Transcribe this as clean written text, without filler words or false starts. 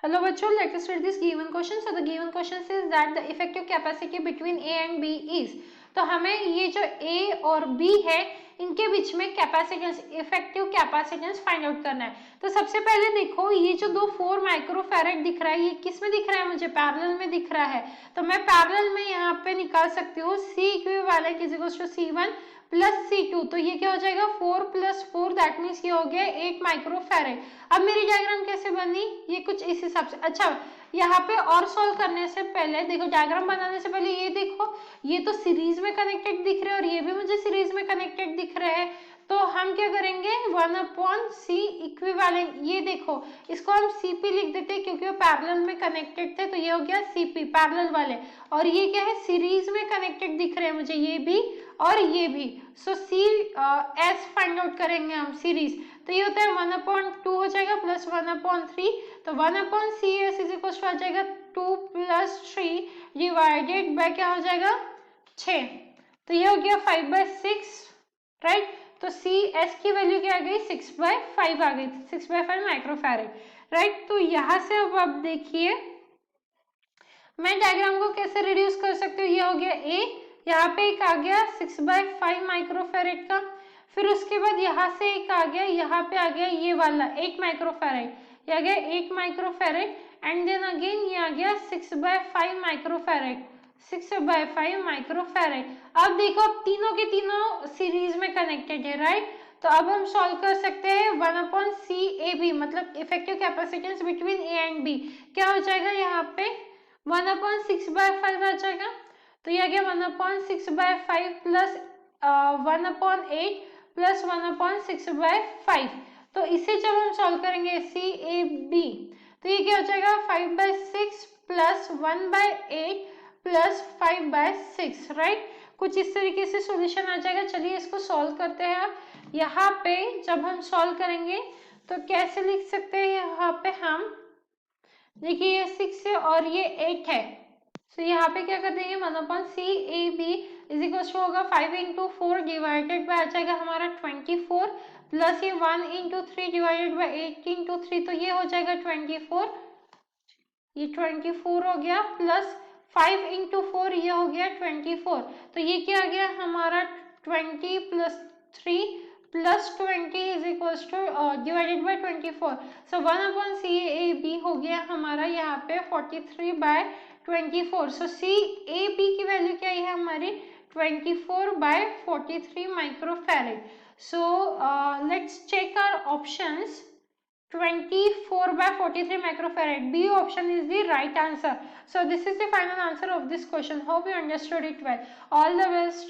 Hello bachcho, let us read this given question. So the given question says that the effective capacity between A and B is, तो हमें ये जो A और B है इनके बीच में capacitance, effective capacitance find out करना है। तो सबसे पहले देखो ये जो 4 माइक्रोफैरेड दिख रहा है ये किस में दिख रहा है, मुझे पैरेलल में दिख रहा है। तो मैं पैरेलल में यहाँ पे निकाल सकती हूँ C equivalent is equal to C1 plus C2। तो ये क्या हो जाएगा 4 प्लस 4, दैट मीन्स ये हो गया 8 माइक्रोफैरेड। अब मेरी डायग्राम कैसे बनी, ये कुछ इस हिसाब से। अच्छा यहाँ पे और सॉल्व करने से पहले देखो, डायग्राम बनाने से पहले ये देखो, ये तो सीरीज में कनेक्टेड दिख रहे हैं और ये भी मुझे सीरीज में कनेक्टेड दिख रहे हैं। तो हम क्या करेंगे 1/c इक्विवेलेंट, ये देखो इसको हम Cp लिख देते हैं क्योंकि वो पैरेलल में कनेक्टेड थे, तो ये हो गया Cp पैरेलल वाले। और ये क्या है सीरीज में कनेक्टेड दिख रहे हैं मुझे, ये भी और ये भी। सो सी एस फाइंड आउट करेंगे हम सीरीज। तो ये होता है 1/2 हो जाएगा प्लस 1/3। तो 1/CS इज इक्वल टू आ जाएगा 2 प्लस 3 डिवाइडेड बाय क्या हो जाएगा 6। तो ये हो गया 5/6, राइट। तो CS की वैल्यू क्या आ गई 6/5 आ गई, 6/5 माइक्रोफैरेड, राइट। तो यहां से अब आप देखिए मैं डायग्राम को कैसे रिड्यूस कर सकती हूँ। ये हो गया A, यहाँ पे एक आ गया 6/5 माइक्रोफैरेड का, फिर उसके बाद यहाँ से एक आ गया, यहाँ पे आ गया ये वाला 8 माइक्रोफैरेड, ये आ गया 8 माइक्रोफैरेड, एंड देन अगेन ये आ गया 6/5 माइक्रोफैरेड, 6/5 माइक्रोफैरेड। अब देखो अब तीनों के तीनों सीरीज में कनेक्टेड है, राइट। तो अब हम सॉल्व कर सकते हैं 1/CAB, मतलब effective capacitance between A and B क्या हो जाएगा, यहाँ पे 1/6/5 आ जाएगा। तो ये आ गया 1/6/5 प्लस 1/8 प्लस 1/6/5। तो इसे जब हम सॉल्व करेंगे CAB, तो ये क्या हो जाएगा 5/6 प्लस 1/8 प्लस 5/6, राइट। कुछ इस तरीके से सॉल्यूशन आ जाएगा। चलिए इसको सॉल्व करते हैं। अब यहाँ पे जब हम सॉल्व करेंगे तो कैसे लिख सकते हैं, यहाँ पे हम देखिए ये 6 है और ये 8 है। तो यहाँ पे क्या कर देंगे 1/CAB इज इक्वल टू होगा 5 × 4 डिवाइडेड बाय आ जाएगा हमारा 24 प्लस ये 1 × 3 डिवाइडेड बाय 8 × 3, तो ये हो जाएगा 24, ये 24 हो गया, प्लस 5 × 4 ये हो गया 24। तो ये क्या आ गया हमारा 20 plus 3 plus 20 is equal two divided by 24। So 1/CAB हो गया हमारा यहाँ पे 43/24। सो CAB की वैल्यू क्या है हमारी 24/43 microfarad. So let's check our options. 24/43 microfarad. B option is the right answer. So this is the final answer of this question. Hope you understood it well. All the best.